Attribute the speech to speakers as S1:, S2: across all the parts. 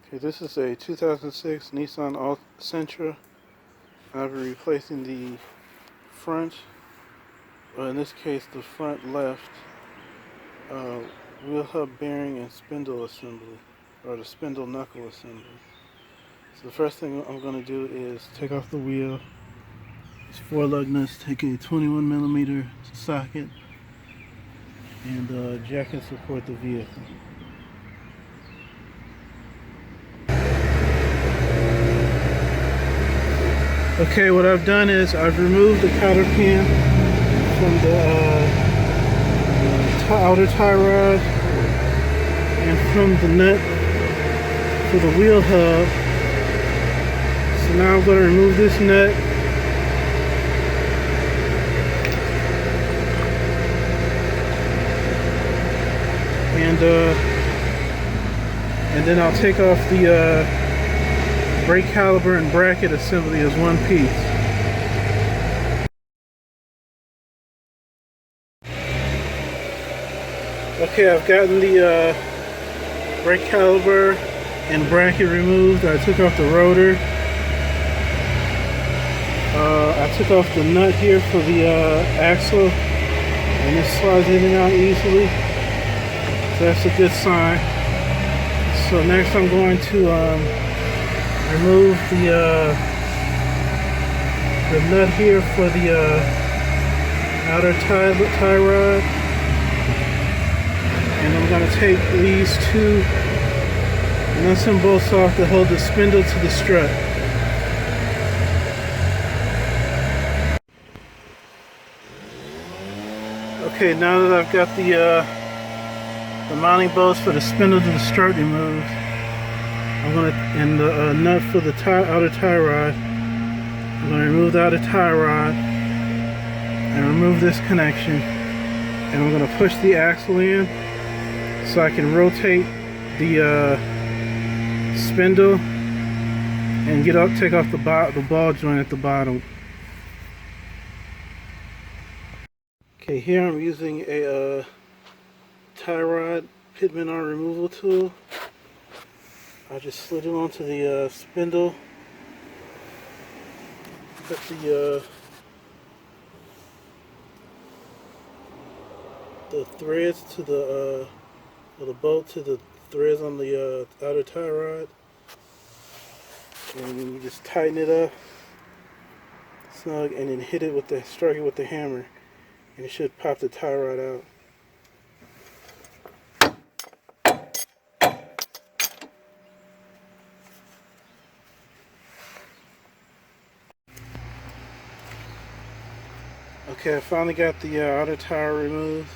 S1: Okay, this is a 2006 Nissan Sentra. I'll be replacing the front, in this case the front left, wheel hub bearing and spindle assembly, or the spindle knuckle assembly. So the first thing I'm going to do is take off the wheel. These 4 lug nuts, take a 21mm socket, and jack and support the vehicle. Okay, what I've done is I've removed the cotter pin from the outer tie rod and from the nut for the wheel hub. So now I'm going to remove this nut. And then I'll take off the brake caliper and bracket assembly as one piece. Okay, I've gotten the brake caliper and bracket removed. I took off the rotor. I took off the nut here for the axle, and it slides in and out easily. So that's a good sign. So next I'm going to remove the nut here for the outer tie rod, and I'm going to take these 2 nuts and bolts off to hold the spindle to the strut. Okay, now that I've got the mounting bolts for the spindle to the strut removed, and the nut for the outer tie rod, I'm going to remove the outer tie rod and remove this connection, and I'm going to push the axle in so I can rotate the spindle and take off the ball joint at the bottom. Okay, here I'm using a tie rod pitman arm removal tool. I just slid it onto the spindle, put the threads to the bolt to the threads on the outer tie rod, and then you just tighten it up snug, and then strike it with the hammer, and it should pop the tie rod out. Okay, I finally got the outer tire removed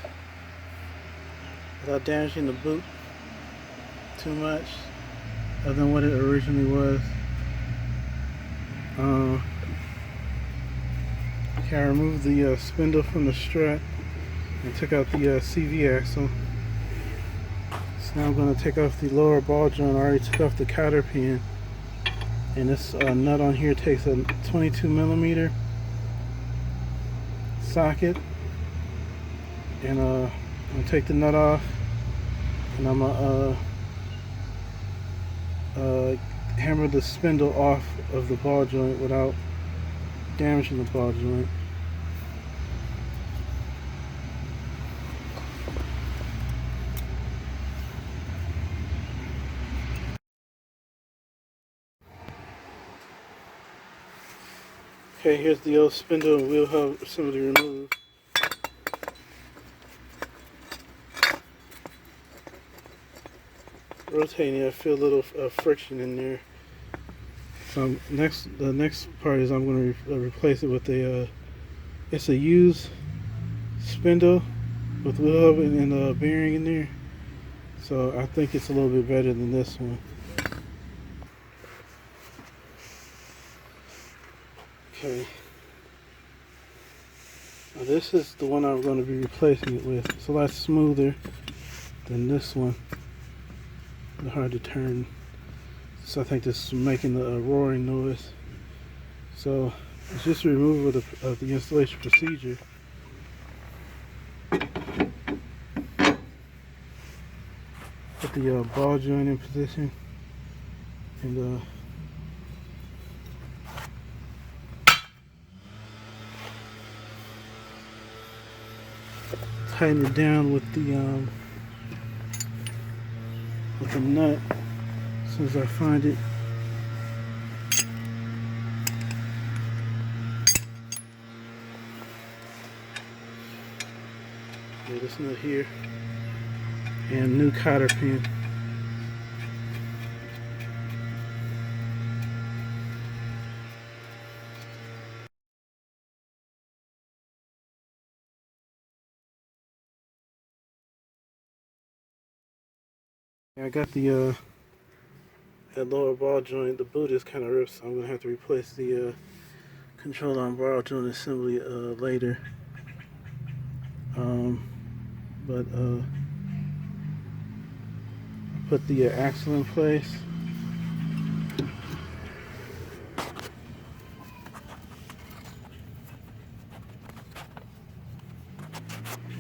S1: without damaging the boot too much, other than what it originally was. Okay, I removed the spindle from the strut and took out the CV axle. So now I'm going to take off the lower ball joint. I already took off the cotter pin, and this nut on here takes a 22mm socket, and I'm gonna take the nut off, and I'm gonna hammer the spindle off of the ball joint without damaging the ball joint. Okay, here's the old spindle and wheel hub assembly removed. Rotating it, I feel a little friction in there. So the next part is I'm going to replace it with it's a used spindle with wheel hub and bearing in there. So I think it's a little bit better than this one. Okay, now this is the one I'm going to be replacing it with. It's a lot smoother than this one. It's hard to turn, so I think this is making the roaring noise. So it's just a removal of the installation procedure. Put the ball joint in position. and tighten it down with the nut as soon as I find it. Yeah, this nut here, and new cotter pin. I got the that lower ball joint, the boot is kind of ripped, so I'm gonna have to replace the control arm ball joint assembly later. But put the axle in place.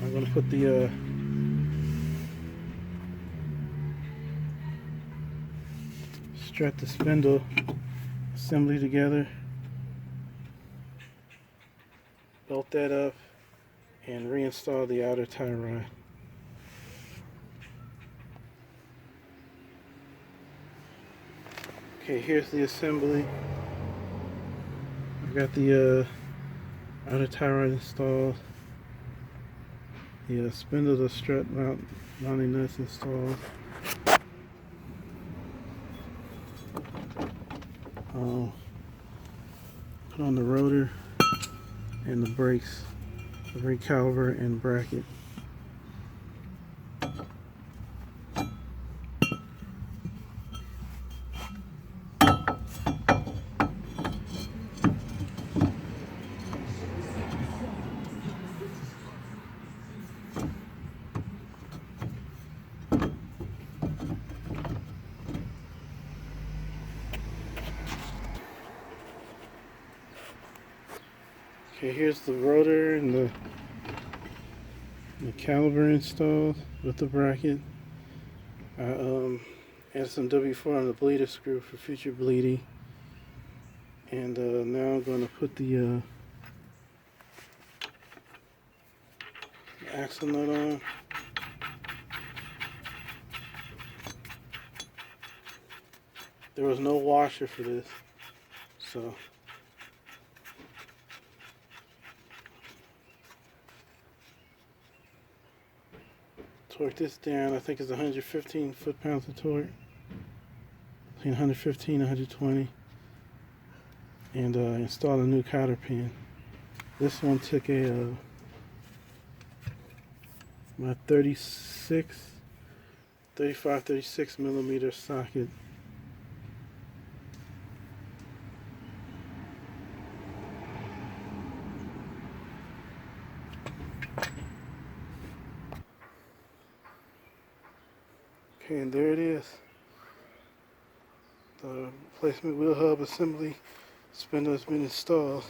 S1: I'm gonna put the strut the spindle assembly together, belt that up, and reinstall the outer tie rod. Okay, here's the assembly. I've got the outer tie rod installed, the spindle, the strut mounting nuts installed. I'll put on the rotor and the brakes, the brake caliper and bracket. Okay, here's the rotor and the caliper installed with the bracket. I added some W4 on the bleeder screw for future bleeding. And now I'm going to put the axle nut on. There was no washer for this, so torque this down. I think it's 115 foot-pounds of torque, between 115 and 120, and install a new cotter pin. This one took a my 35-36 millimeter socket. Okay, and there it is. The replacement wheel hub assembly spindle has been installed.